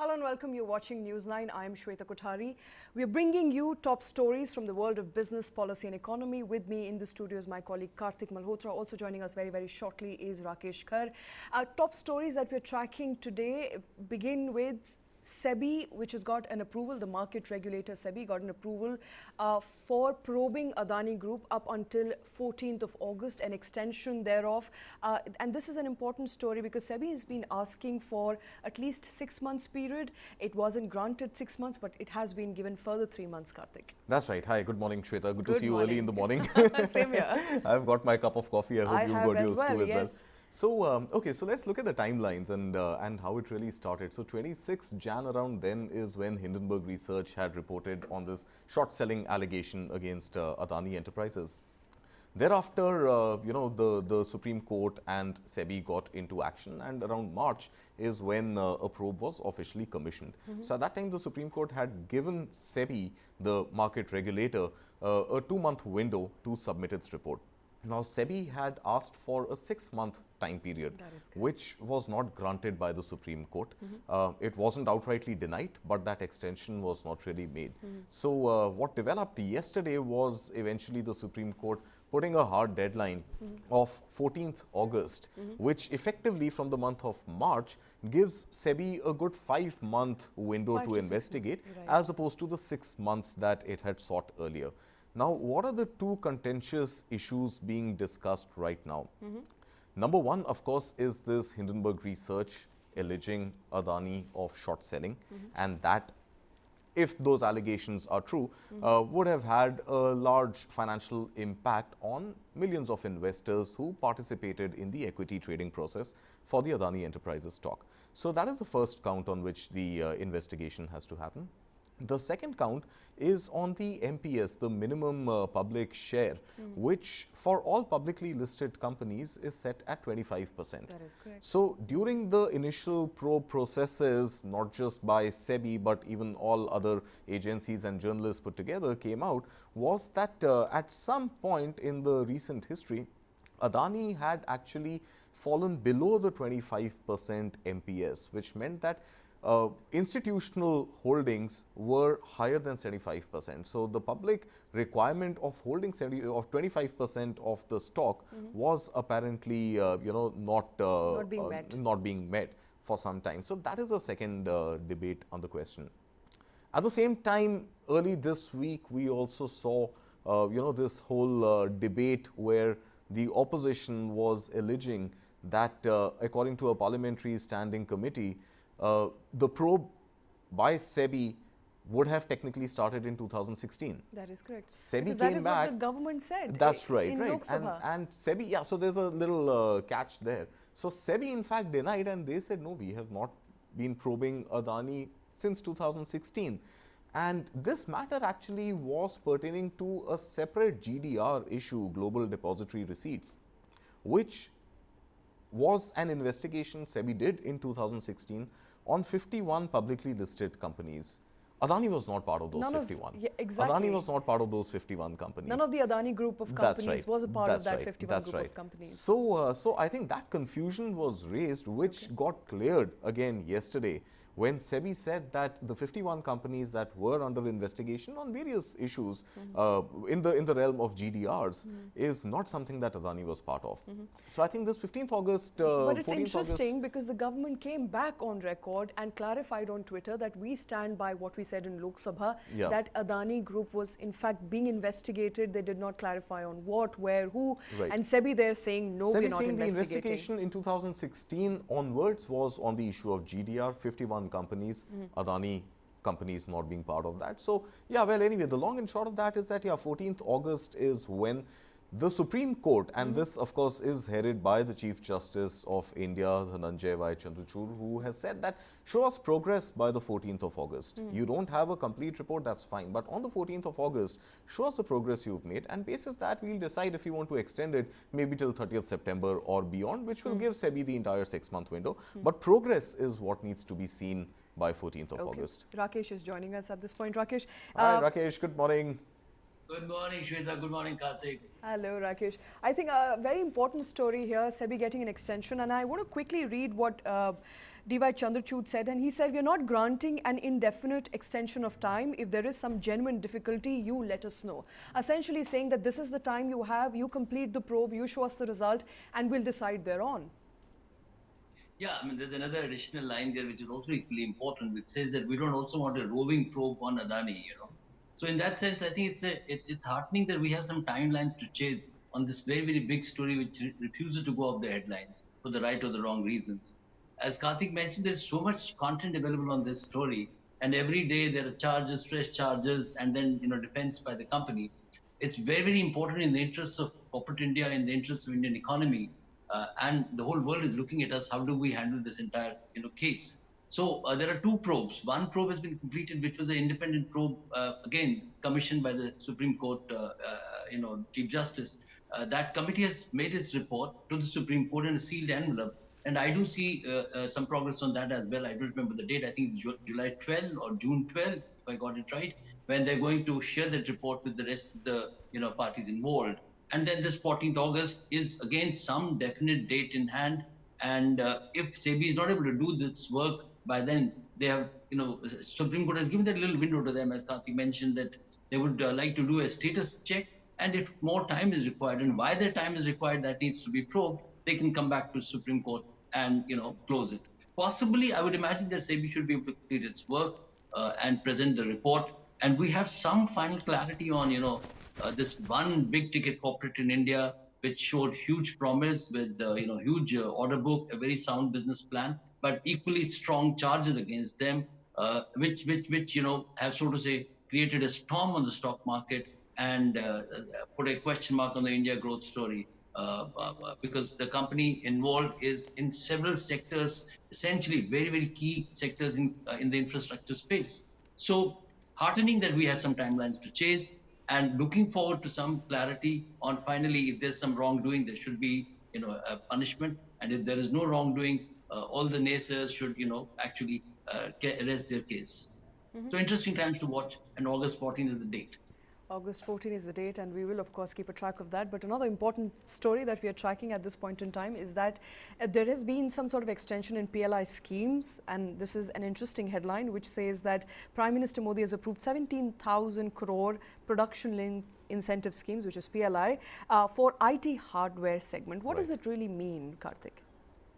Hello and welcome. You're watching News9. I'm Shweta Kothari. We're bringing you top stories from the world of business, policy and economy. With me in the studio is my colleague Kartik Malhotra. Also joining us very shortly is Rakesh Khar. Our top stories that we're tracking today begin with SEBI, which has got an approval, the market regulator SEBI got an approval for probing Adani Group up until 14th of August, an extension thereof. And this is an important story because SEBI has been asking for at least 6 months period. It wasn't granted 6 months, but it has been given further 3 months, Kartik. That's right. Hi, good morning, Shweta. Good to see you early in the morning. Same here. I've got my cup of coffee. I hope you've got yours too as well. So, okay, so let's look at the timelines and how it really started. So, 26th Jan around then is when Hindenburg Research had reported on this short selling allegation against Adani Enterprises. Thereafter, the Supreme Court and SEBI got into action, and around March is when a probe was officially commissioned. So, at that time, the Supreme Court had given SEBI, the market regulator, a 2-month window to submit its report. Now, SEBI had asked for a 6-month time period, which was not granted by the Supreme Court. It wasn't outrightly denied, but that extension was not really made. So, what developed yesterday was eventually the Supreme Court putting a hard deadline of 14th August, which effectively from the month of March gives SEBI a good 5-month window to investigate, as opposed to the 6 months that it had sought earlier. Now, what are the two contentious issues being discussed right now? Number one, of course, is this Hindenburg Research alleging Adani of short selling, and that, if those allegations are true, would have had a large financial impact on millions of investors who participated in the equity trading process for the Adani Enterprises stock. So, that is the first count on which the investigation has to happen. The second count is on the MPS, the minimum public share, which for all publicly listed companies is set at 25%. That is correct. So, during the initial probe processes, not just by SEBI, but even all other agencies and journalists put together came out, was that at some point in the recent history, Adani had actually fallen below the 25% MPS, which meant that institutional holdings were higher than 75%. So, the public requirement of holding 25% of the stock was apparently, not being met for some time. So, that is a second debate on the question. At the same time, early this week, we also saw, this whole debate where the opposition was alleging that, according to a parliamentary standing committee, the probe by SEBI would have technically started in 2016. That is correct. SEBI because came that is back, what the government said. That's right, in Lok Sabha. And SEBI, yeah, so there's a little catch there. So, SEBI in fact denied, and they said, no, we have not been probing Adani since 2016. And this matter actually was pertaining to a separate GDR issue, Global Depository Receipts, which was an investigation SEBI did in 2016 on 51 publicly listed companies. Adani was not part of those 51. Exactly. Adani was not part of those 51 companies. None of the Adani group of companies was a part of that 51 group of companies. So, so I think that confusion was raised, which got cleared again yesterday, when SEBI said that the 51 companies that were under investigation on various issues in the realm of GDRs is not something that Adani was part of. So, I think this 15th August... but it's interesting because the government came back on record and clarified on Twitter that we stand by what we said in Lok Sabha, that Adani Group was in fact being investigated. They did not clarify on what, where, who, and SEBI there saying no, we're not investigating. The investigation in 2016 onwards was on the issue of GDR, 51 companies, Adani companies not being part of that. So, yeah, well, anyway, the long and short of that is that, 14th August is when the Supreme Court, and this of course is headed by the Chief Justice of India, Dhananjay Y. Chandrachud, who has said that show us progress by the 14th of August. You don't have a complete report, that's fine, but on the 14th of August, show us the progress you've made, and basis that we'll decide if you want to extend it maybe till 30th September or beyond, which will give SEBI the entire 6-month window. But progress is what needs to be seen by 14th of August. Rakesh is joining us at this point. Rakesh. Hi, Rakesh. Good morning. Good morning, Shweta. Good morning, Kartik. Hello, Rakesh. I think a very important story here, SEBI getting an extension, and I want to quickly read what D.Y. Chandrachud said, and he said, "We are not granting an indefinite extension of time. If there is some genuine difficulty, you let us know." Essentially saying that this is the time you have, you complete the probe, you show us the result, and we'll decide thereon. Yeah, I mean, there's another additional line there which is also equally important, which says that we don't also want a roving probe on Adani, you know. So in that sense, I think it's heartening that we have some timelines to chase on this very, very big story which refuses to go off the headlines for the right or the wrong reasons. As Kartik mentioned, there's so much content available on this story, and every day there are charges, fresh charges, and then defense by the company. It's very, very important in the interests of corporate India, in the interests of Indian economy, and the whole world is looking at us. How do we handle this entire case? So there are two probes. One probe has been completed, which was an independent probe, again commissioned by the Supreme Court, Chief Justice. That committee has made its report to the Supreme Court in a sealed envelope, and I do see some progress on that as well. I don't remember the date. I think it's July 12 or June 12, if I got it right, when they're going to share that report with the rest of the parties involved. And then this 14th August is again some definite date in hand. And if SEBI is not able to do this work by then, they have, Supreme Court has given that little window to them, as Kartik mentioned, that they would like to do a status check. And if more time is required, and why their time is required, that needs to be probed, they can come back to Supreme Court and close it. Possibly, I would imagine that SEBI should be able to complete its work and present the report. And we have some final clarity on, this one big ticket corporate in India, which showed huge promise with huge order book, a very sound business plan, but equally strong charges against them, which have, so to say, created a storm on the stock market and put a question mark on the India growth story. Because the company involved is in several sectors, essentially very, very key sectors in the infrastructure space. So heartening that we have some timelines to chase, and looking forward to some clarity on finally, if there's some wrongdoing, there should be a punishment, and if there is no wrongdoing, all the naysayers should actually rest their case. So interesting times to watch, and August 14th is the date. August 14 is the date, and we will of course keep a track of that. But another important story that we are tracking at this point in time is that there has been some sort of extension in PLI schemes, and this is an interesting headline which says that Prime Minister Modi has approved 17,000 crore production-linked incentive schemes, which is PLI, for IT hardware segment. What does it really mean, Kartik?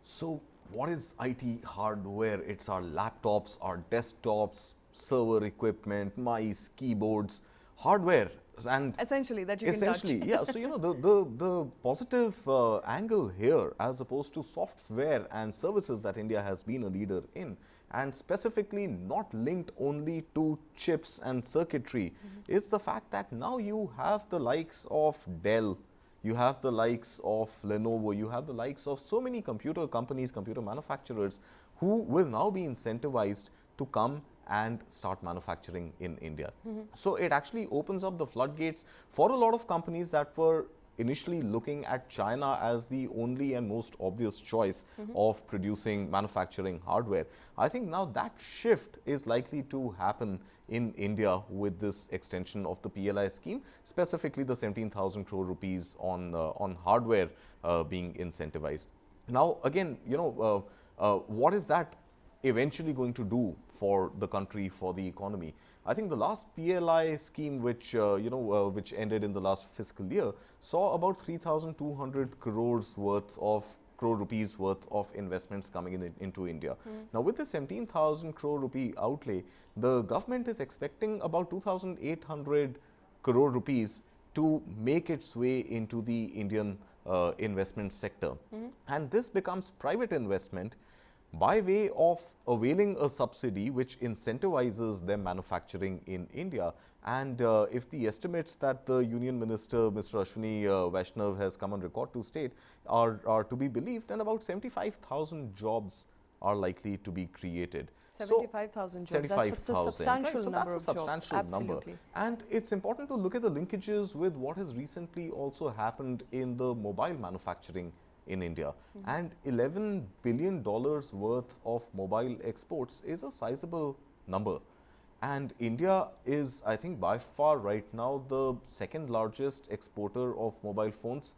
So what is IT hardware? It's our laptops, our desktops, server equipment, mice, keyboards, hardware, and essentially that you can touch. Yeah. So the positive angle here, as opposed to software and services that India has been a leader in, and specifically not linked only to chips and circuitry, is the fact that now you have the likes of Dell, you have the likes of Lenovo, you have the likes of so many computer companies, computer manufacturers, who will now be incentivized to come and start manufacturing in India. So it actually opens up the floodgates for a lot of companies that were initially looking at China as the only and most obvious choice of producing manufacturing hardware. I think now that shift is likely to happen in India with this extension of the PLI scheme, specifically the 17,000 crore rupees on hardware being incentivized. Now again, what is that eventually going to do for the country, for the economy? I think the last PLI scheme, which which ended in the last fiscal year, saw about 3,200 crores worth of rupees worth of investments coming into India. Now with the 17,000 crore rupee outlay, the government is expecting about 2,800 crore rupees to make its way into the Indian investment sector. And this becomes private investment by way of availing a subsidy which incentivizes them manufacturing in India. And if the estimates that the Union Minister, Mr. Ashwini Vaishnav, has come on record to state are to be believed, then about 75,000 jobs are likely to be created. 75,000 jobs, that's a substantial number of jobs. Absolutely. And it's important to look at the linkages with what has recently also happened in the mobile manufacturing in India. And $11 billion worth of mobile exports is a sizable number. And India is, I think, by far right now the second largest exporter of mobile phones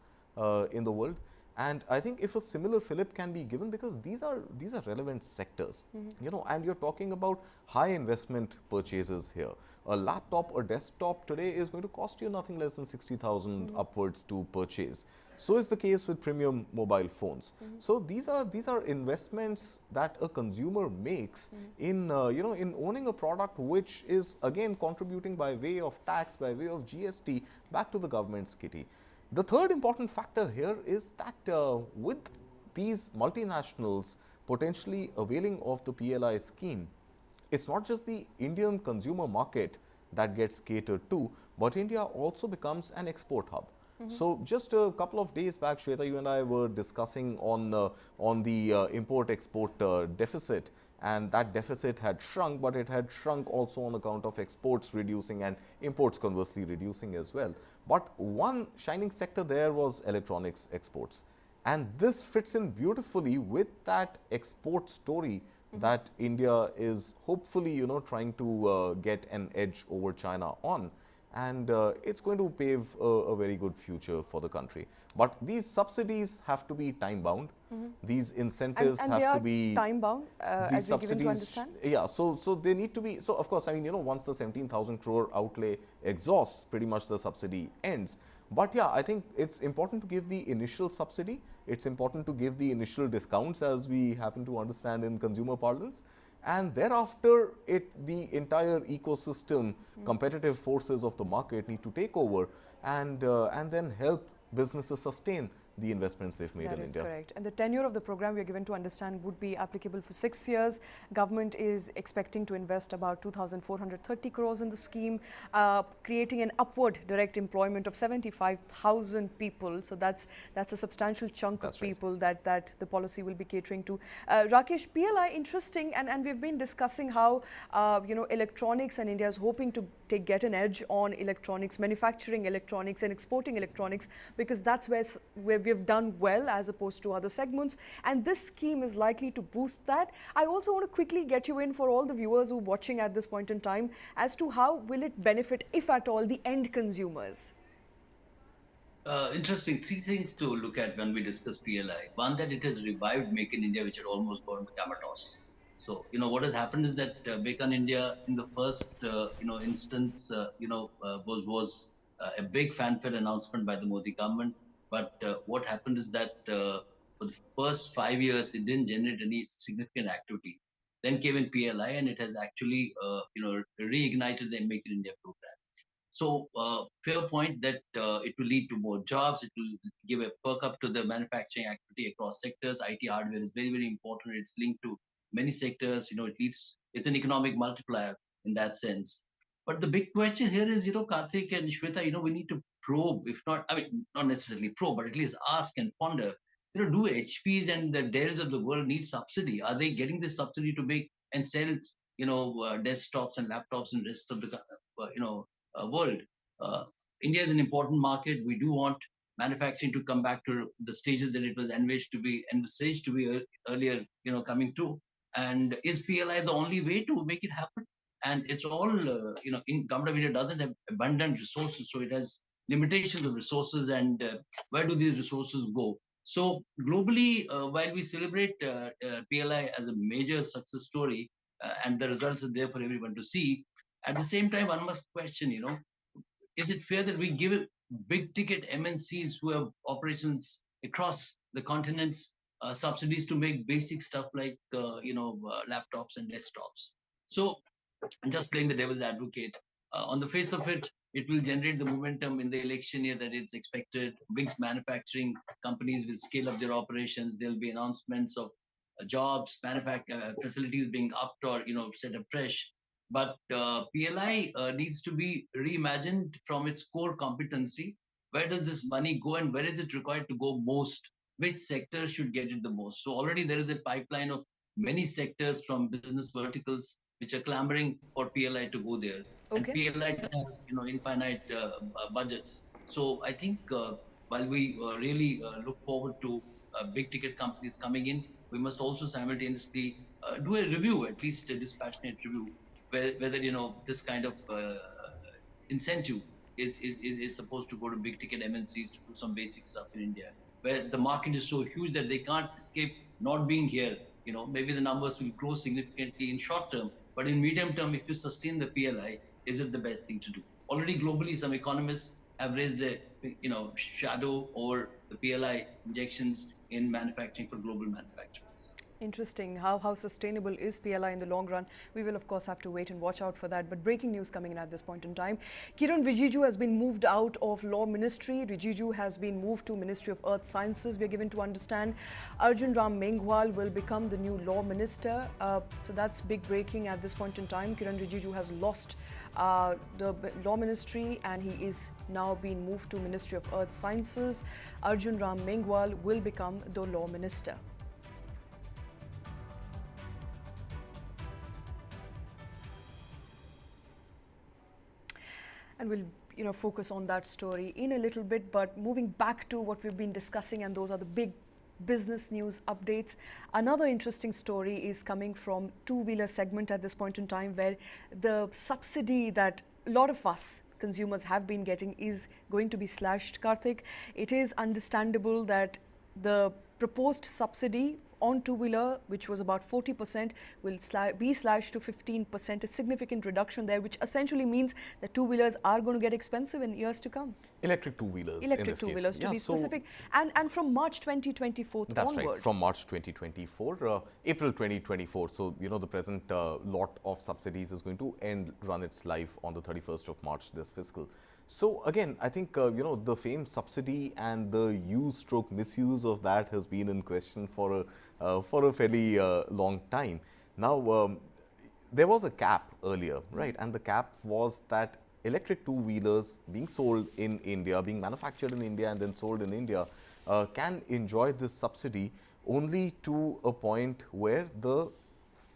in the world. And I think if a similar fillip can be given, because these are relevant sectors, you know, and you're talking about high investment purchases here. A laptop or desktop today is going to cost you nothing less than 60,000 upwards to purchase. So is the case with premium mobile phones. So these are investments that a consumer makes in you know, in owning a product which is again contributing by way of tax, by way of GST back to the government's kitty. The third important factor here is that with these multinationals potentially availing of the PLI scheme, it's not just the Indian consumer market that gets catered to, but India also becomes an export hub. So just a couple of days back, Shweta, you and I were discussing on the import-export deficit, and that deficit had shrunk, but it had shrunk also on account of exports reducing and imports conversely reducing as well. But one shining sector there was electronics exports. And this fits in beautifully with that export story that India is hopefully, you know, trying to get an edge over China on. And it's going to pave a very good future for the country. But these subsidies have to be time-bound. These incentives and have to be time-bound, as we're given to understand? Yeah, so they need to be, so of course, I mean, you know, once the 17,000 crore outlay exhausts, pretty much the subsidy ends. But yeah, I think it's important to give the initial subsidy. It's important to give the initial discounts, as we happen to understand in consumer parlance. And thereafter, the entire ecosystem, competitive forces of the market need to take over and then help businesses sustain the investments they've made in India. That is correct. And the tenure of the program, we are given to understand, would be applicable for 6 years. Government is expecting to invest about 2,430 crores in the scheme, creating an upward direct employment of 75,000 people. So that's a substantial chunk of people that the policy will be catering to. Rakesh, PLI, interesting, and we've been discussing how you know, electronics, and India is hoping to get an edge on electronics, manufacturing electronics and exporting electronics, because that's where we've done well as opposed to other segments, and this scheme is likely to boost that. I also want to quickly get you in, for all the viewers who are watching at this point in time, as to how will it benefit, if at all, the end consumers? Interesting. Three things to look at when we discuss PLI. One, that it has revived Make in India, which had almost gone comatose. So, you know, what has happened is that Make in India, in the first, you know, instance, was a big fanfare announcement by the Modi government. But what happened is that for the first 5 years, it didn't generate any significant activity. Then came in PLI, and it has actually, you know, reignited the Make in India program. So, fair point that it will lead to more jobs. It will give a perk up to the manufacturing activity across sectors. IT hardware is very, very important. It's linked to many sectors. You know, it's an economic multiplier in that sense. But the big question here is, you know, Kartik and Shweta, you know, we need to probe, if not, I mean, not necessarily probe, but at least ask and ponder, you know, do HPs and the Dells of the world need subsidy? Are they getting this subsidy to make and sell, you know, desktops and laptops and rest of the, you know, world? Uh, India is an important market. We do want manufacturing to come back to the stages that it was envisaged to be earlier, you know, coming to. And is PLI the only way to make it happen? And it's all, you know, in Government of India doesn't have abundant resources, so it has limitations of resources. And where do these resources go? So globally, while we celebrate PLI as a major success story, and the results are there for everyone to see, at the same time, one must question, you know, is it fair that we give big ticket MNCs who have operations across the continents subsidies to make basic stuff like, laptops and desktops? So, just playing the devil's advocate, on the face of it, it will generate the momentum in the election year that it's expected. Big manufacturing companies will scale up their operations. There'll be announcements of jobs, facilities being upped or, you know, set afresh. But PLI needs to be reimagined from its core competency. Where does this money go, and where is it required to go most? Which sector should get it the most? So already there is a pipeline of many sectors from business verticals which are clamoring for PLI to go there. And Okay. PLI does have, you know, infinite budgets. So I think while we really look forward to big ticket companies coming in, we must also simultaneously do a review, at least a dispassionate review, whether, you know, this kind of incentive is supposed to go to big ticket MNCs to do some basic stuff in India. where the market is so huge that they can't escape not being here. Maybe the numbers will grow significantly in short term, but in medium term, if you sustain the PLI, is it the best thing to do? Already globally, some economists have raised a shadow over the PLI injections in manufacturing for global manufacturers. Interesting. How sustainable is PLI in the long run? We will, of course, have to wait and watch out for that. But breaking news coming in at this point in time. Kiran Rijiju has been moved out of Law Ministry. Rijiju has been moved to Ministry of Earth Sciences. We are given to understand Arjun Ram Menghwal will become the new Law Minister. So that's big breaking at this point in time. Kiran Rijiju has lost the Law Ministry and he is now being moved to Ministry of Earth Sciences. Arjun Ram Menghwal will become the Law Minister. And we'll focus on that story in a little bit, but moving back to what we've been discussing, and those are the big business news updates. Another interesting story is coming from two-wheeler segment at this point in time, where the subsidy that a lot of us consumers have been getting is going to be slashed, Kartik. It is understandable that the proposed subsidy on two-wheeler, which was about 40%, will be slashed to 15%, a significant reduction there, which essentially means that two-wheelers are going to get expensive in years to come. Electric two-wheelers. Electric two-wheelers, to be specific. And from March 2024 that's onward. Right, from March 2024, April 2024. So, the present lot of subsidies is going to run its life on the 31st of March this fiscal. So again, I think, the famed subsidy and the use/misuse of that has been in question for a fairly long time. Now, there was a cap earlier, right? And the cap was that electric two-wheelers being sold in India, being manufactured in India and then sold in India, can enjoy this subsidy only to a point where the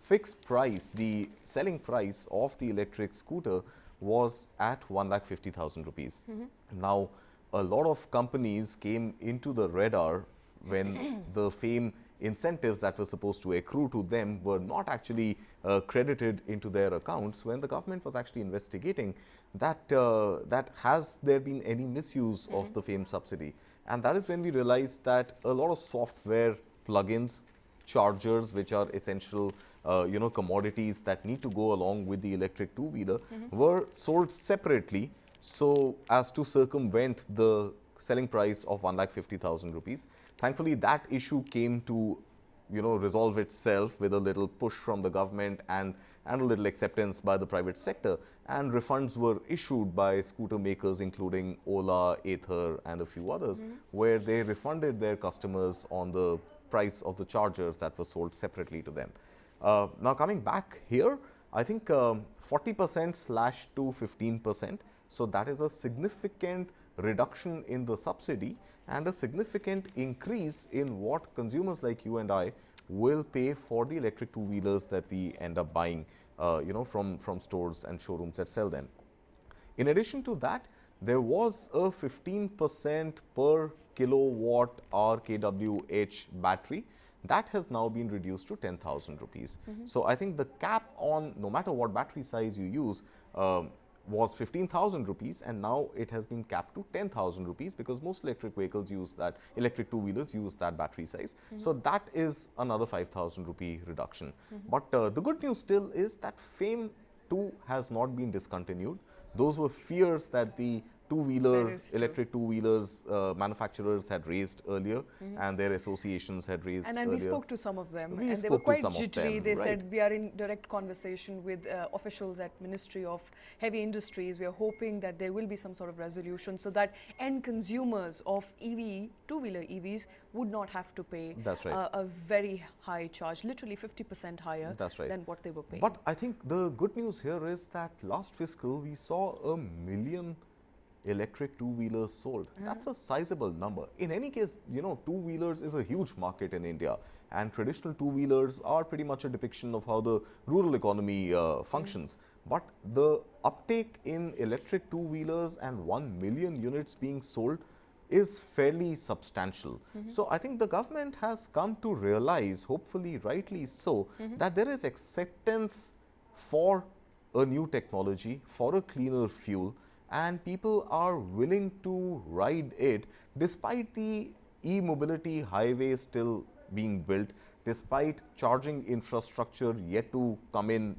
fixed price, the selling price of the electric scooter was at 1,50,000 rupees. Now, a lot of companies came into the radar when the famed incentives that were supposed to accrue to them were not actually credited into their accounts, when the government was actually investigating that has there been any misuse of the famed subsidy. And that is when we realized that a lot of software plugins, chargers, which are essential commodities that need to go along with the electric two-wheeler, were sold separately so as to circumvent the selling price of 1,50,000 rupees. Thankfully, that issue came to resolve itself with a little push from the government and a little acceptance by the private sector, and refunds were issued by scooter makers including Ola, Ather and a few others, where they refunded their customers on the price of the chargers that were sold separately to them. Now coming back here, I think 40% slashed to 15%. So that is a significant reduction in the subsidy and a significant increase in what consumers like you and I will pay for the electric two-wheelers that we end up buying from stores and showrooms that sell them. In addition to that, there was a 15% per kilowatt hour kWh battery that has now been reduced to 10,000 rupees. So I think the cap on no matter what battery size you use was 15,000 rupees, and now it has been capped to 10,000 rupees because most electric vehicles use that, electric two-wheelers use that battery size. So that is another 5,000 rupee reduction. But the good news still is that FAME 2 has not been discontinued. Those were fears that the electric two-wheelers manufacturers had raised earlier, and their associations had raised earlier. And we spoke to some of them, and they were quite jittery. They said, we are in direct conversation with officials at Ministry of Heavy Industries. We are hoping that there will be some sort of resolution so that end consumers of two-wheeler EVs would not have to pay a very high charge, literally 50% higher than what they were paying. But I think the good news here is that last fiscal we saw 1 million electric two-wheelers sold. That's a sizable number. In any case, two-wheelers is a huge market in India, and traditional two-wheelers are pretty much a depiction of how the rural economy functions. But the uptake in electric two-wheelers and 1 million units being sold is fairly substantial. So I think the government has come to realize, hopefully rightly so, that there is acceptance for a new technology, for a cleaner fuel, and people are willing to ride it despite the e-mobility highways still being built, despite charging infrastructure yet to come in,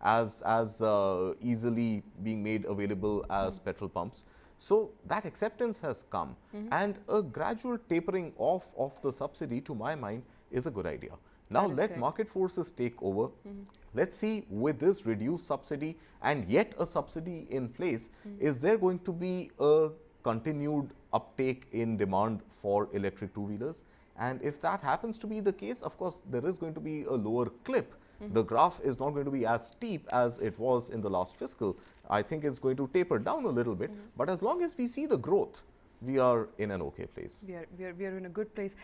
as easily being made available as petrol pumps. So that acceptance has come, and a gradual tapering off of the subsidy, to my mind, is a good idea. Now let market forces take over. Let's see, with this reduced subsidy and yet a subsidy in place, is there going to be a continued uptake in demand for electric two-wheelers? And if that happens to be the case, of course, there is going to be a lower clip. The graph is not going to be as steep as it was in the last fiscal. I think it's going to taper down a little bit. But as long as we see the growth, we are in an okay place. We are in a good place.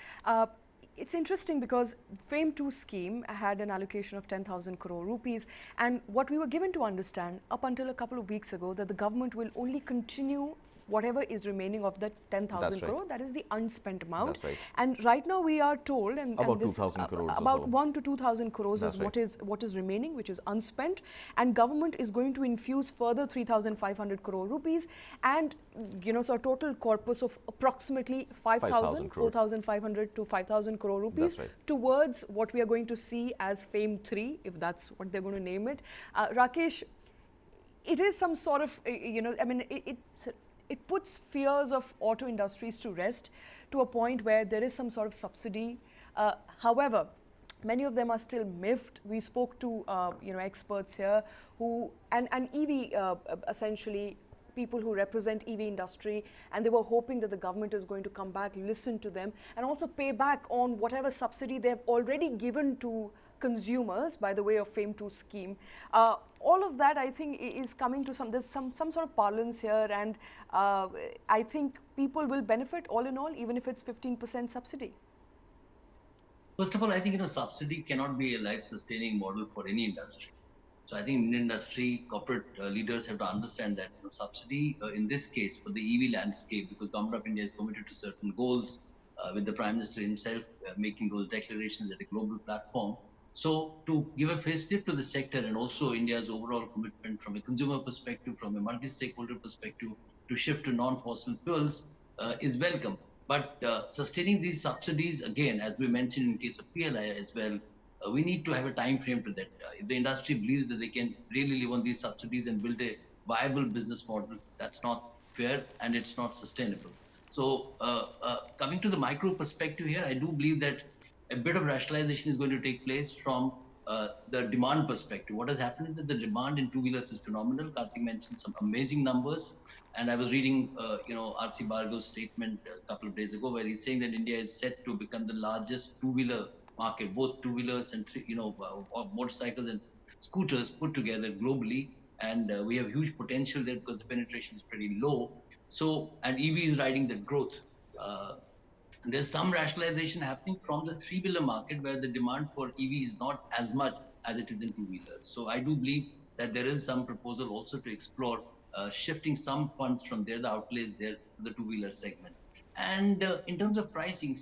It's interesting because FAME 2 scheme had an allocation of 10,000 crore rupees, and what we were given to understand up until a couple of weeks ago, that the government will only continue whatever is remaining of the 10,000 crore, that is the unspent amount. That's right. And right now we are told, about 2,000 crores. About 1 to 2,000 crores is what is remaining, which is unspent, and government is going to infuse further 3,500 crore rupees, and so a total corpus of approximately 4,500 to 5,000 crore rupees towards what we are going to see as FAME 3, if that's what they're going to name it. Rakesh, it is some sort of, it puts fears of auto industries to rest, to a point where there is some sort of subsidy. However, many of them are still miffed. We spoke to experts here who and EV essentially people who represent EV industry, and they were hoping that the government is going to come back, listen to them, and also pay back on whatever subsidy they have already given to consumers by the way of FAME 2 scheme. All of that, I think, is coming to there's some sort of parlance here, and I think people will benefit all in all, even if it's 15% subsidy. First of all, I think subsidy cannot be a life-sustaining model for any industry. So I think in industry, corporate leaders have to understand that subsidy in this case for the EV landscape, because Government of India is committed to certain goals with the Prime Minister himself making those declarations at a global platform. So to give a facelift to the sector, and also India's overall commitment from a consumer perspective, from a multi-stakeholder perspective, to shift to non-fossil fuels is welcome. But sustaining these subsidies, again, as we mentioned in case of PLI as well, we need to have a time frame to that. If the industry believes that they can really live on these subsidies and build a viable business model, that's not fair and it's not sustainable. So coming to the micro perspective here, I do believe that a bit of rationalization is going to take place from the demand perspective. What has happened is that the demand in two-wheelers is phenomenal. Kartik mentioned some amazing numbers. And I was reading, R.C. Bhargav's statement a couple of days ago, where he's saying that India is set to become the largest two-wheeler market, both two-wheelers and motorcycles and scooters put together globally. And we have huge potential there because the penetration is pretty low. So, and EV is riding that growth. There's some rationalization happening from the three-wheeler market, where the demand for EV is not as much as it is in two-wheelers. So I do believe that there is some proposal also to explore shifting some funds from there, the outlays there, to the two-wheeler segment. And in terms of pricing,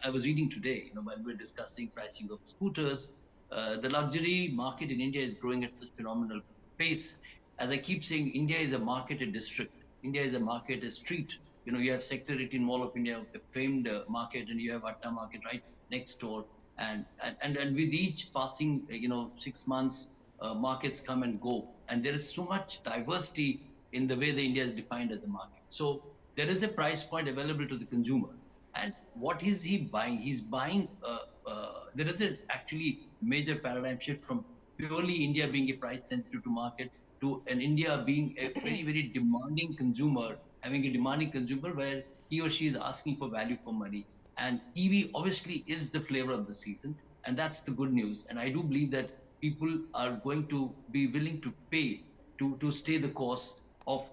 I was reading today, when we were discussing pricing of scooters, the luxury market in India is growing at such phenomenal pace. As I keep saying, India is a market, a district. India is a market, a street. You have Sector 18 Mall of India, a famed market, and you have Atta market right next door. And with each passing, 6 months, markets come and go. And there is so much diversity in the way the India is defined as a market. So there is a price point available to the consumer. And what is he buying? He's buying, there is actually major paradigm shift from purely India being a price sensitive to market to an India being a very, very demanding consumer, having a demanding consumer where he or she is asking for value for money. And EV obviously is the flavor of the season. And that's the good news. And I do believe that people are going to be willing to pay to stay the course of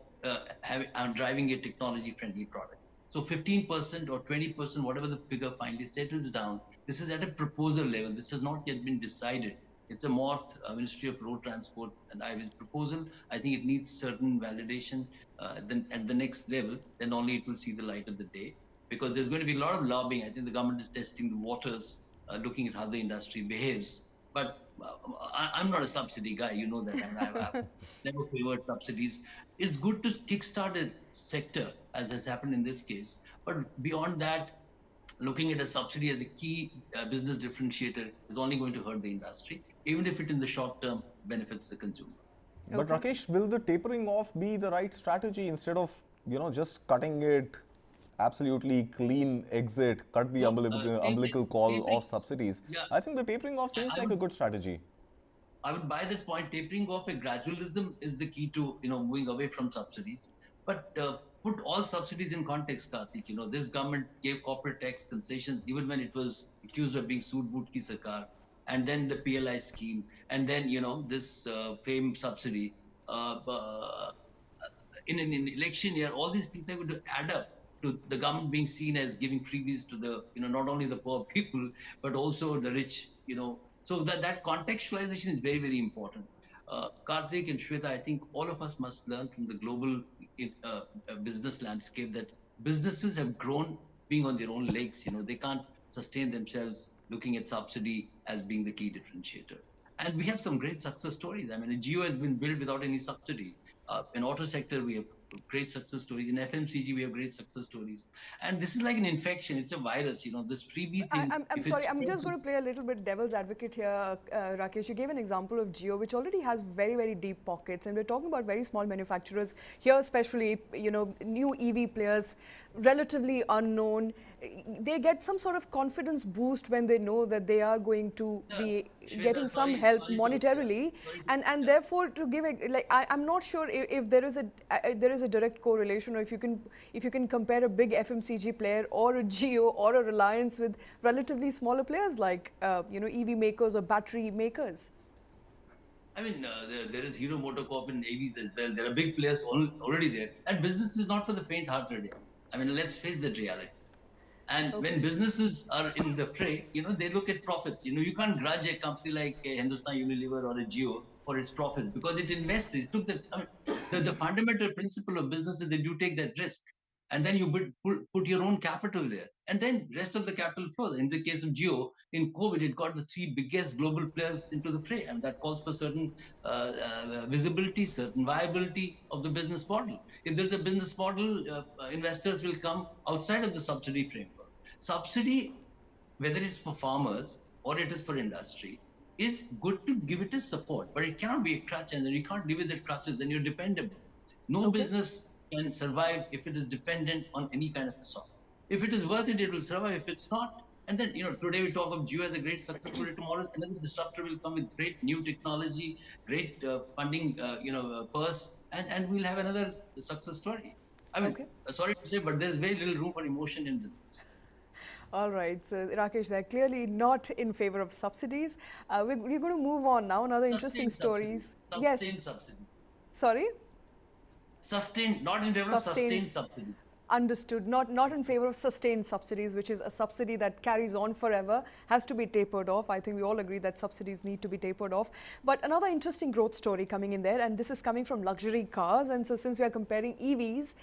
driving a technology-friendly product. So 15% or 20%, whatever the figure finally settles down, this is at a proposal level. This has not yet been decided. It's a MORTH, Ministry of Road Transport and Highways proposal. I think it needs certain validation at the next level. Then only it will see the light of the day. Because there's going to be a lot of lobbying. I think the government is testing the waters, looking at how the industry behaves. But I'm not a subsidy guy, that. And I've never favored subsidies. It's good to kickstart a sector as has happened in this case. But beyond that, looking at a subsidy as a key business differentiator is only going to hurt the industry, even if it in the short term benefits the consumer. But Rakesh, will the tapering off be the right strategy instead of, just cutting it absolutely clean exit, cut the umbilical call of subsidies? Yeah, I think the tapering off seems I like would a good strategy. I would buy that point. Tapering off a gradualism is the key to moving away from subsidies. But put all subsidies in context, Kartik. This government gave corporate tax concessions even when it was accused of being Sood Boot Ki Sarkar, and then the PLI scheme, and then this FAME subsidy. In an election year, all these things are going to add up to the government being seen as giving freebies to the not only the poor people but also the rich. So that contextualization is very, very important. Karthik and Shweta, I think all of us must learn from the global business landscape that businesses have grown being on their own legs. They can't sustain themselves looking at subsidy as being the key differentiator. And we have some great success stories. I mean, a Geo has been built without any subsidy. In auto sector, we have great success stories. In FMCG, we have great success stories. And this is like an infection. It's a virus. This freebie thing. I'm sorry, I'm just going to play a little bit devil's advocate here, Rakesh. You gave an example of Jio, which already has very, very deep pockets. And we're talking about very small manufacturers here, especially, new EV players, relatively unknown. They get some sort of confidence boost when they know that they are going to be Shweta, getting some help monetarily, and therefore to give it, like I'm not sure if there is a direct correlation, or if you can compare a big FMCG player or a Jio or a Reliance with relatively smaller players like EV makers or battery makers. I mean, there is Hero MotoCorp in AVs as well. There are big players already there, and business is not for the faint-hearted. I mean, let's face that reality. And when businesses are in the fray, they look at profits. You can't grudge a company like a Hindustan Unilever or a Jio for its profits because it invested. It took the fundamental principle of business is that you take that risk and then you put your own capital there. And then rest of the capital flows. In the case of Jio, in COVID, it got the three biggest global players into the fray. And that calls for certain visibility, certain viability of the business model. If there's a business model, investors will come outside of the subsidy framework. Subsidy, whether it's for farmers or it is for industry, is good to give it a support, but it cannot be a crutch, and then you can't live with the crutches, then you're dependable. No business can survive if it is dependent on any kind of a soft. If it is worth it, it will survive. If it's not, and then today we talk of Jio as a great success story. Tomorrow, another disruptor will come with great new technology, great funding, purse, and we'll have another success story. I mean, sorry to say, but there's very little room for emotion in business. All right, so Rakesh, they're clearly not in favor of subsidies. We're going to move on now. Another interesting stories. Sustained subsidy. Sorry? Sustained, not in favor of sustained subsidies. Understood. Not in favor of sustained subsidies, which is a subsidy that carries on forever, has to be tapered off. I think we all agree that subsidies need to be tapered off. But another interesting growth story coming in there, and this is coming from luxury cars. And so since we are comparing EVs,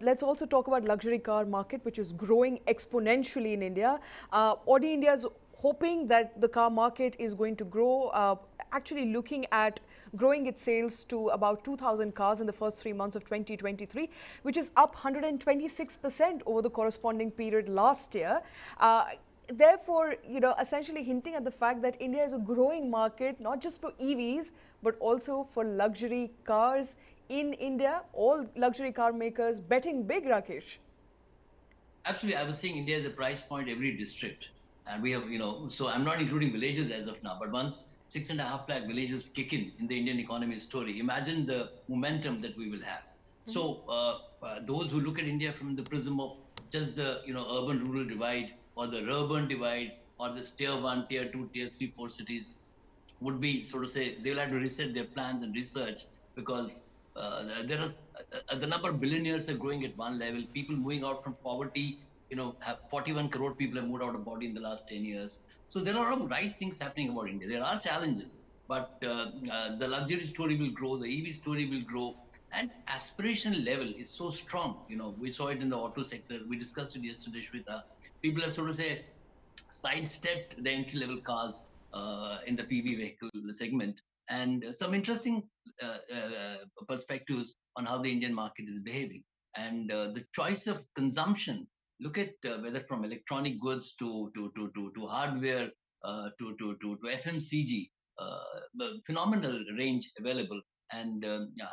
let's also talk about luxury car market, which is growing exponentially in India. Audi India is hoping that the car market is going to grow, actually looking at growing its sales to about 2,000 cars in the first 3 months of 2023, which is up 126% over the corresponding period last year. Therefore, essentially hinting at the fact that India is a growing market, not just for EVs, but also for luxury cars in India. All luxury car makers betting big, Rakesh. Absolutely. I was saying India is a price point every district. And we have, so I'm not including villages as of now, but once 6.5 lakh villages kick in the Indian economy story, imagine the momentum that we will have. So those who look at India from the prism of just the, urban-rural divide or the urban divide or this tier 1, tier 2, tier 3, 4 cities would be, so to say, they'll have to reset their plans and research because there are the number of billionaires are growing at one level. People moving out from poverty, have 41 crore people have moved out of poverty in the last 10 years. So there are a lot of right things happening about India. There are challenges, but the luxury story will grow, the EV story will grow, and aspiration level is so strong. We saw it in the auto sector. We discussed it yesterday, Shweta. People have sort of say sidestepped the entry level cars in the PV vehicle segment, and some interesting perspectives on how the Indian market is behaving. And the choice of consumption, look at whether from electronic goods to hardware, to FMCG, phenomenal range available. And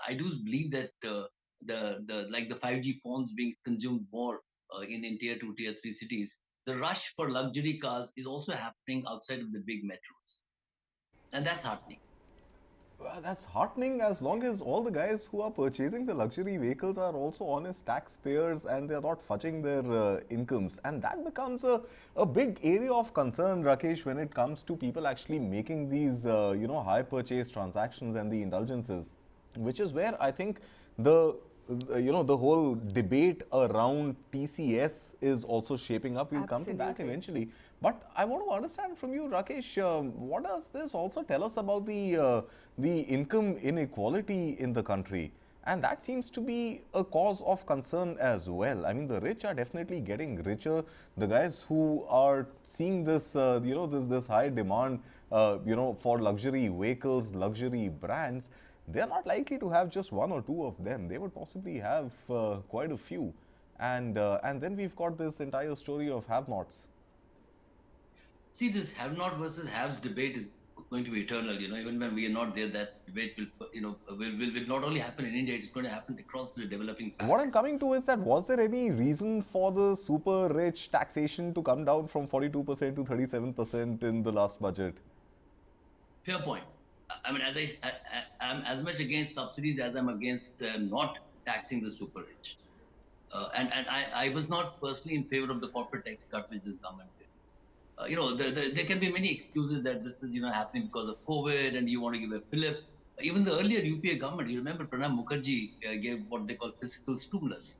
I do believe that the like the 5G phones being consumed more in tier 2, tier 3 cities, the rush for luxury cars is also happening outside of the big metros, and that's heartening. Well, that's heartening as long as all the guys who are purchasing the luxury vehicles are also honest taxpayers and they're not fudging their incomes. And that becomes a big area of concern, Rakesh, when it comes to people actually making these, high purchase transactions and the indulgences, which is where I think the the whole debate around TCS is also shaping up. We'll come to that eventually. But I want to understand from you, Rakesh, what does this also tell us about the income inequality in the country? And that seems to be a cause of concern as well. I mean, the rich are definitely getting richer. The guys who are seeing this, this high demand, for luxury vehicles, luxury brands, they are not likely to have just one or two of them. They would possibly have quite a few. And then we've got this entire story of have-nots. See, this have-not versus haves debate is going to be eternal. Even when we are not there, that debate will not only happen in India; it's going to happen across the developing pack. What I'm coming to is that was there any reason for the super rich taxation to come down from 42% to 37% in the last budget? Fair point. I mean, I'm as much against subsidies as I'm against not taxing the super rich. And I was not personally in favor of the corporate tax cut which this government did. There can be many excuses that this is, happening because of COVID and you want to give a fillip. Even the earlier UPA government, you remember Pranab Mukherjee gave what they call fiscal stimulus.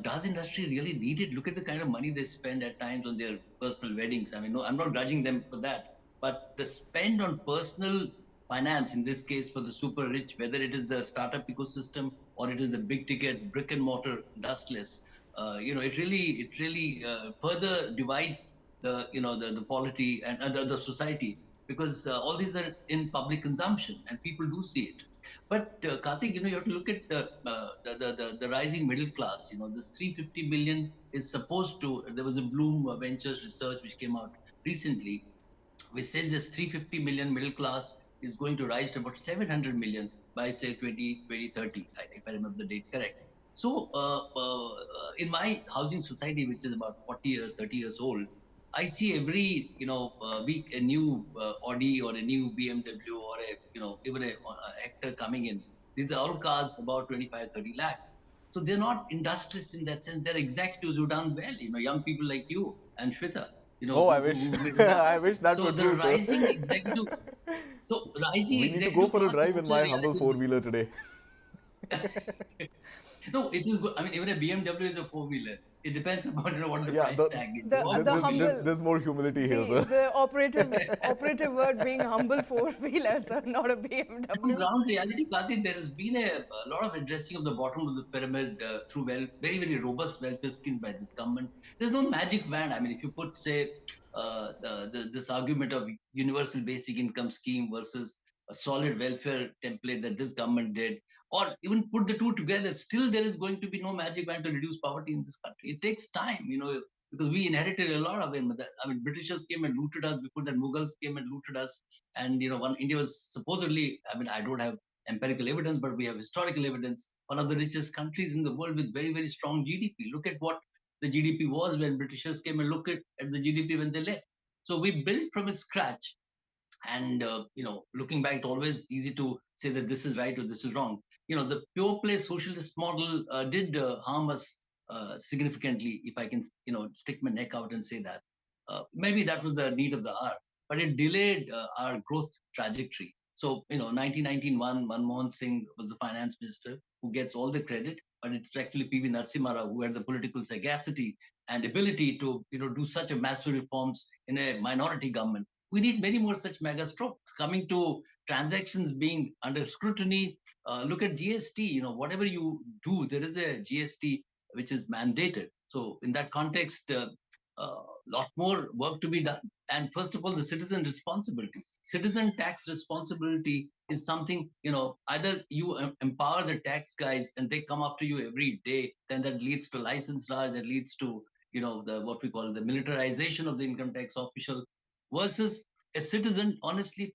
Does industry really need it? Look at the kind of money they spend at times on their personal weddings. I mean, no, I'm not grudging them for that. But the spend on personal finance, in this case for the super rich, whether it is the startup ecosystem or it is the big ticket brick and mortar dustless, it really further divides the polity and the society, because all these are in public consumption and people do see it. But Kartik, you have to look at the rising middle class. This 350 million is supposed to. There was a Bloom Ventures research which came out recently, which says this 350 million middle class is going to rise to about 700 million by say 2030, if I remember the date correct. So in my housing society, which is about 40 years, 30 years old, I see every week a new Audi or a new BMW or even a actor coming in. These are all cars about 25, 30 lakhs. So they're not industrialists in that sense. They're executives who've done well. Young people like you and Shweta. Oh, I wish. I wish that So were the true, sir. rising executive. So rising We need to go executive for a class is drive in also a my humble reality of this. four-wheeler today. No, it is good. I mean, even a BMW is a four-wheeler. It depends upon what the Yeah, price tag is. The humble. there's more humility here, sir. The operative word being humble four-wheeler, sir, not a On BMW. ground reality, Kartik, there has been a lot of addressing of the bottom of the pyramid through very, very robust welfare schemes by this government. There's no magic wand. I mean, if you put, say, this argument of universal basic income scheme versus a solid welfare template that this government did, or even put the two together, still there is going to be no magic wand to reduce poverty in this country. It takes time, because we inherited a lot of it. I mean, Britishers came and looted us before that. Mughals came and looted us, and one India was supposedly. I mean, I don't have empirical evidence, but we have historical evidence. One of the richest countries in the world with very, very strong GDP. Look at what the GDP was when Britishers came, and look at the GDP when they left. So we built from scratch. And looking back, it's always easy to say that this is right or this is wrong. The pure play socialist model did harm us significantly, if I can stick my neck out and say that. Maybe that was the need of the hour, but it delayed our growth trajectory. So 1991, Manmohan Singh was the finance minister, who gets all the credit, but it's actually PV Narasimha Rao who had the political sagacity and ability to do such a massive reforms in a minority government. We need many more such mega strokes. Coming to transactions being under scrutiny, look at GST. Whatever you do, there is a GST which is mandated. So in that context, lot more work to be done. and first of all, the citizen responsibility. Citizen tax responsibility is something, either you empower the tax guys and they come after you every day, then that leads to license law, that leads to, the what we call the militarization of the income tax official, versus a citizen honestly,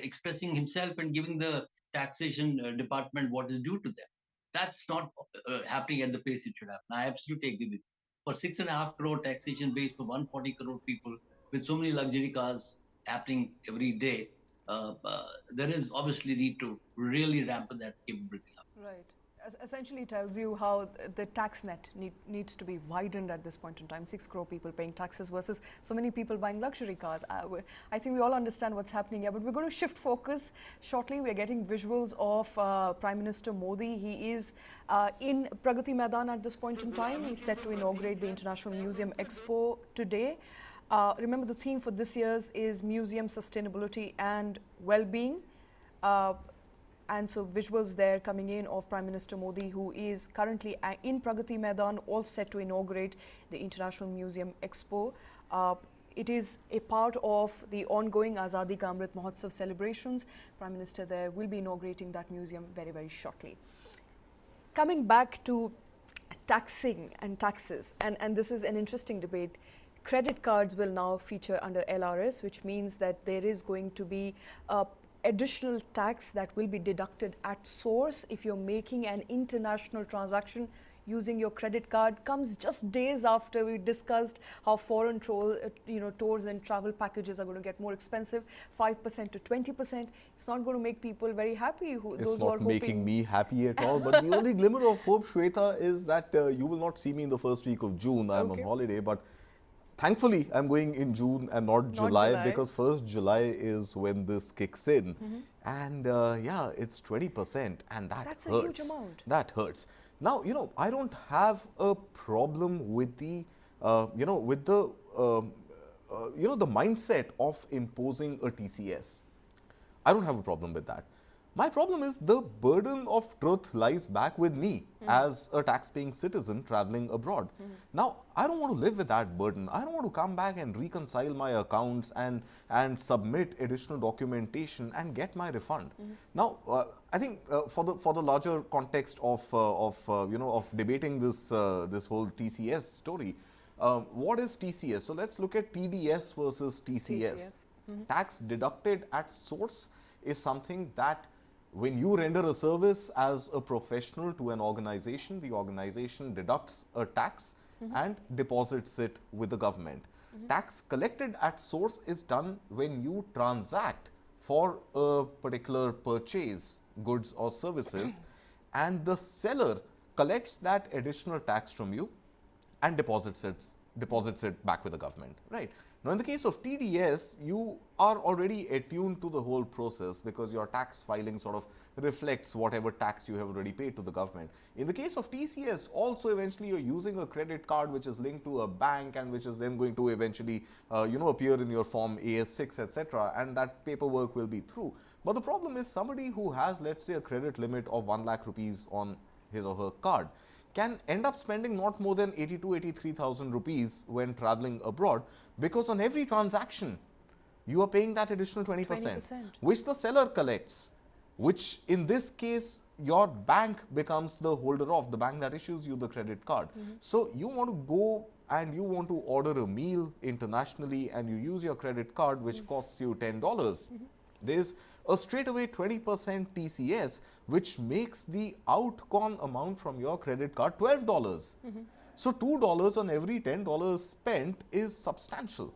expressing himself and giving the taxation department what is due to them. That's not happening at the pace it should happen. I absolutely agree with you. For 6.5 crore taxation base for 140 crore people with so many luxury cars happening every day, there is obviously need to really ramp that capability up. Right. Essentially tells you how the tax net needs to be widened at this point in time. 6 crore people paying taxes versus so many people buying luxury cars. I think we all understand what's happening here, but we're going to shift focus shortly. We're getting visuals of Prime Minister Modi. He is in Pragati Maidan at this point in time. He's set to inaugurate the International Museum Expo today. Remember, the theme for this year's is Museum Sustainability and Well-being. And so visuals there coming in of Prime Minister Modi, who is currently in Pragati Maidan, all set to inaugurate the International Museum Expo. It is a part of the ongoing Azadi Ka Amrit Mahotsav celebrations. Prime Minister there will be inaugurating that museum very, very shortly. Coming back to taxing and taxes, and this is an interesting debate. Credit cards will now feature under LRS, which means that there is going to be a additional tax that will be deducted at source if you're making an international transaction using your credit card. Comes just days after we discussed how foreign tours and travel packages are going to get more expensive, 5% to 20%. It's not going to make people very happy. It's not making me happy at all. But the only glimmer of hope, Shweta, is that you will not see me in the first week of June. I'm on holiday, but thankfully, I'm going in June and not July, because 1st July is when this kicks in. And yeah, it's 20%, and that's hurts. A huge amount. That hurts. Now, I don't have a problem with the, the mindset of imposing a TCS. I don't have a problem with that. My problem is the burden of truth lies back with me as a tax-paying citizen traveling abroad. Now, I don't want to live with that burden. I don't want to come back and reconcile my accounts and submit additional documentation and get my refund. Now, I think for the larger context of debating this this whole TCS story, what is TCS? So let's look at TDS versus TCS. Tax deducted at source is something that when you render a service as a professional to an organization, the organization deducts a tax and deposits it with the government. Tax collected at source is done when you transact for a particular purchase, goods or services, and the seller collects that additional tax from you and deposits it back with the government, right? Now, in the case of TDS, you are already attuned to the whole process because your tax filing sort of reflects whatever tax you have already paid to the government. In the case of TCS, also eventually you're using a credit card which is linked to a bank and which is then going to eventually, appear in your form AS6, etc. And that paperwork will be through. But the problem is somebody who has, let's say, a credit limit of 1 lakh rupees on his or her card can end up spending not more than 83,000 rupees when traveling abroad, because on every transaction you are paying that additional 20%, which the seller collects, which in this case your bank becomes the holder of, the bank that issues you the credit card. So you want to go and you want to order a meal internationally and you use your credit card which costs you $10. There's a straightaway 20% TCS, which makes the outgone amount from your credit card $12. So $2 on every $10 spent is substantial.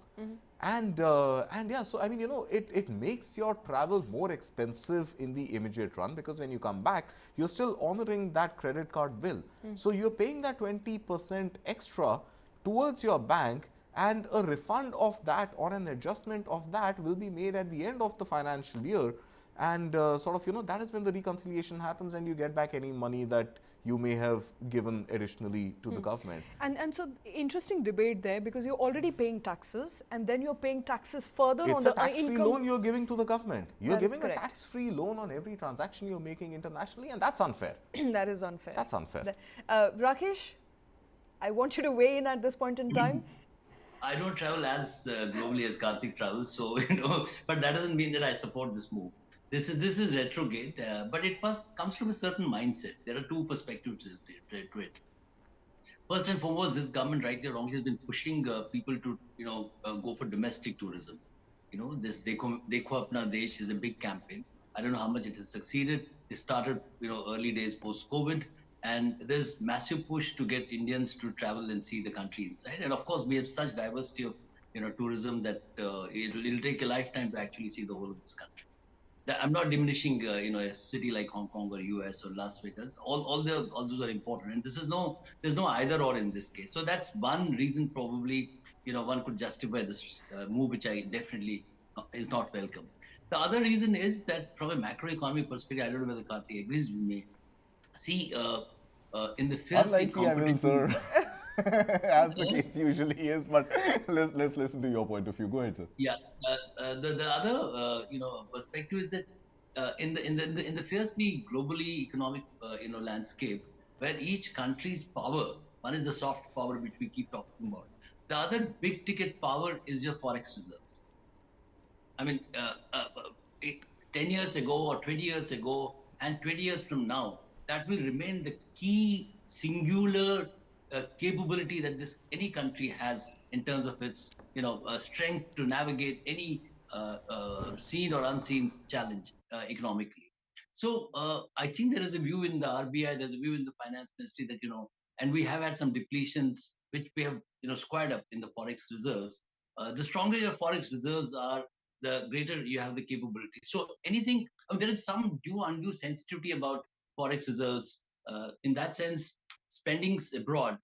And yeah, so I mean, it makes your travel more expensive in the immediate run, because when you come back, you're still honoring that credit card bill. So you're paying that 20% extra towards your bank, and a refund of that or an adjustment of that will be made at the end of the financial year. And that is when the reconciliation happens and you get back any money that you may have given additionally to the government. And so interesting debate there, because you're already paying taxes and then you're paying taxes further on the income. It's a tax-free loan you're giving to the government. You're giving a tax-free loan on every transaction you're making internationally, and that's unfair. That is unfair. That's unfair. Rakesh, I want you to weigh in at this point in time. I don't travel as globally as Kartik travels, so but that doesn't mean that I support this move. This is retrograde, but it must comes from a certain mindset. There are two perspectives to it. First and foremost, this government, rightly or wrongly, has been pushing people to go for domestic tourism. This Dekho Apna Desh is a big campaign. I don't know how much it has succeeded. It started early days post COVID, and there's massive push to get Indians to travel and see the country inside. And of course, we have such diversity of tourism that it'll take a lifetime to actually see the whole of this country. I'm not diminishing, a city like Hong Kong or US or Las Vegas. All those are important, and there's no either or in this case. So that's one reason probably, one could justify this move, which I definitely is not welcome. The other reason is that from a macroeconomic perspective, I don't know whether Karthi agrees with me. See, in the fiercely Unlikely, I will, sir. As the case usually is, but let's listen to your point of view. Go ahead, sir. Yeah, the other perspective is that in the fiercely globally economic landscape, where each country's power, one is the soft power which we keep talking about, the other big ticket power is your forex reserves. I mean, 10 years ago or 20 years ago and 20 years from now, that will remain the key singular capability that any country has in terms of its strength to navigate any seen or unseen challenge economically. So I think there is a view in the RBI, there's a view in the finance ministry that and we have had some depletions which we have squared up in the forex reserves. The stronger your forex reserves are, the greater you have the capability. So anything, there is some undue sensitivity about forex reserves. In that sense, spendings abroad,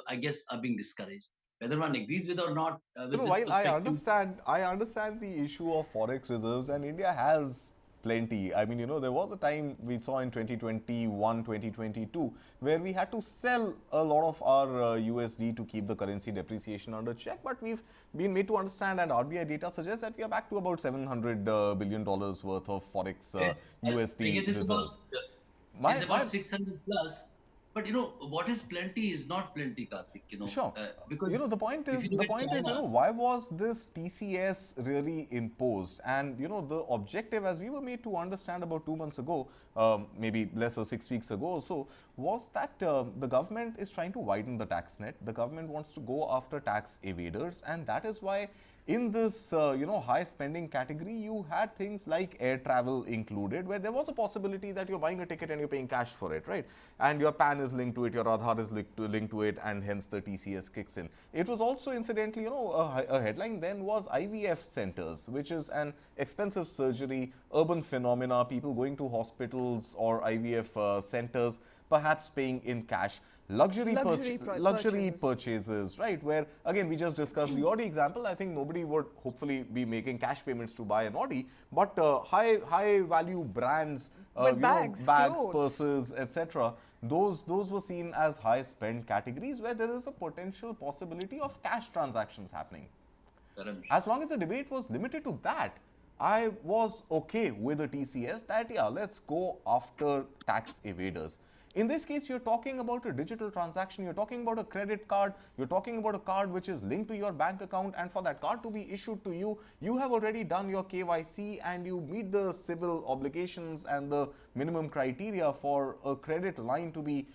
I guess, are being discouraged. Whether one agrees with or not, with this while perspective. I understand the issue of forex reserves, and India has plenty. I mean, there was a time we saw in 2021, 2022, where we had to sell a lot of our USD to keep the currency depreciation under check. But we've been made to understand, and RBI data suggests that we are back to about $700 billion worth of forex USD reserves. It's about 600 plus. But what is plenty is not plenty, Kartik. Sure. Because the point is, why was this TCS really imposed? And the objective, as we were made to understand about 2 months ago, maybe less or 6 weeks ago or so, was that the government is trying to widen the tax net. The government wants to go after tax evaders, and that is why in this, high spending category, you had things like air travel included, where there was a possibility that you're buying a ticket and you're paying cash for it, right? And your PAN is linked to it, your Aadhaar is linked to it, and hence the TCS kicks in. It was also, incidentally, a headline then was IVF centers, which is an expensive surgery, urban phenomena, people going to hospitals or IVF centers, perhaps paying in cash. Luxury purchases, right? Where, again, we just discussed the Audi example. I think nobody would hopefully be making cash payments to buy an Audi, but high value brands, bags, purses, etc. Those were seen as high spend categories where there is a potential possibility of cash transactions happening. As long as the debate was limited to that, I was okay with the TCS that, yeah, let's go after tax evaders. In this case, you're talking about a digital transaction, you're talking about a credit card, you're talking about a card which is linked to your bank account, and for that card to be issued to you, you have already done your KYC and you meet the civil obligations and the minimum criteria for a credit line to be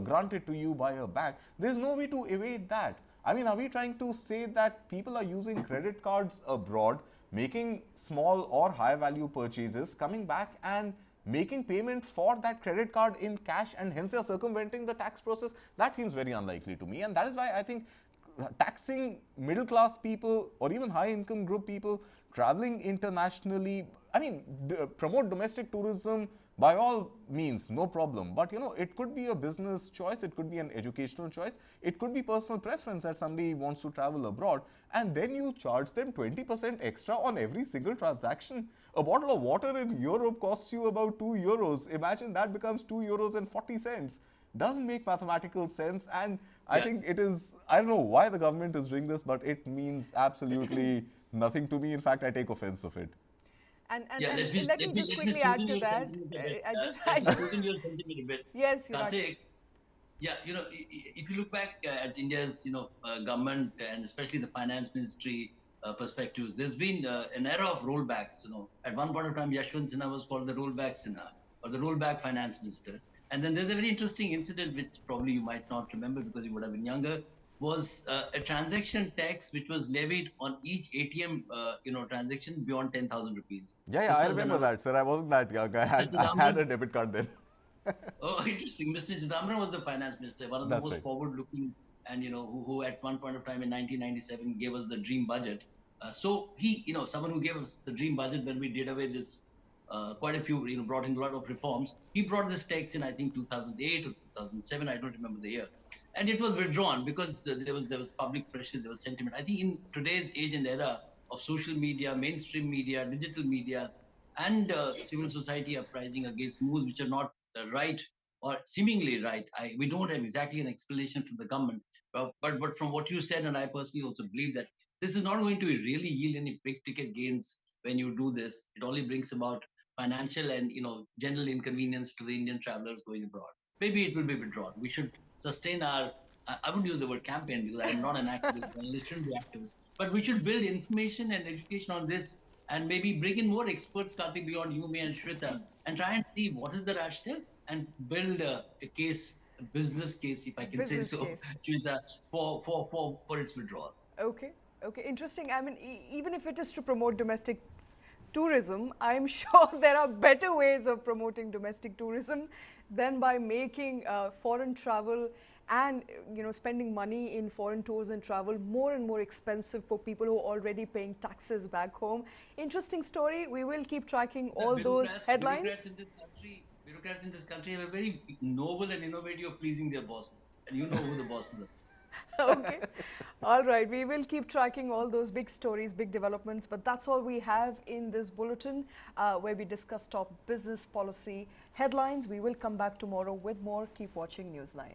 granted to you by a bank. There's no way to evade that. I mean, are we trying to say that people are using credit cards abroad, making small or high value purchases, coming back and making payments for that creded card in cash, and hence they're circumventing the tax process? That seems very unlikely to me, and that is why I think taxing middle class people or even high income group people traveling internationally, I mean, promote domestic tourism by all means, no problem. But it could be a business choice, it could be an educational choice, it could be personal preference that somebody wants to travel abroad, and then you charge them 20% extra on every single transaction. A bottle of water in Europe costs you about €2. Imagine that becomes €2.40. Doesn't make mathematical sense, and I think it is, I don't know why the government is doing this, but it means absolutely nothing to me. In fact, I take offense of it. And let me just quickly add to that. I just your sentiment a bit. Yes, Kartik, Yeah, if you look back at India's, government and especially the finance ministry perspectives, there's been an era of rollbacks. At one point of time, Yashwant Sinha was called the rollback Sinha or the rollback finance minister. And then there's a very interesting incident, which probably you might not remember because you would have been younger, was a transaction tax which was levied on each ATM, transaction beyond 10,000 rupees. Yeah, yeah, This I was when remember that, sir. I wasn't that young. I had a debit card then. Oh, interesting. Mr. Chidambaram was the finance minister, one of the That's most right. forward-looking, and who at one point of time in 1997 gave us the dream budget. So he, someone who gave us the dream budget when we did away this, quite a few, brought in a lot of reforms. He brought this tax in, I think, 2008 or 2007. I don't remember the year, and it was withdrawn because there was public pressure, there was sentiment. I think in today's age and era of social media, mainstream media, digital media, and civil society uprising against moves which are not right or seemingly right. We don't have exactly an explanation from the government, but from what you said, and I personally also believe that this is not going to really yield any big ticket gains when you do this. It only brings about financial and general inconvenience to the Indian travelers going abroad. Maybe it will be withdrawn. We should sustain our. I would use the word campaign because I'm not an activist. I shouldn't be activist, but we should build information and education on this and maybe bring in more experts, Kartik, beyond you, me, and Shweta, and try and see what is the rationale and build a case, a business case, if I can say Business so, case. Shweta, for its withdrawal. Okay, okay, interesting. I mean, even if it is to promote domestic tourism, I'm sure there are better ways of promoting domestic tourism than by making foreign travel and spending money in foreign tours and travel more and more expensive for people who are already paying taxes back home. Interesting story. We will keep tracking all those headlines. Bureaucrats in this country have a very noble and innovative of pleasing their bosses, and you know who the bosses are. Okay. All right. We will keep tracking all those big stories, big developments. But that's all we have in this bulletin where we discuss top business policy headlines. We will come back tomorrow with more. Keep watching News9.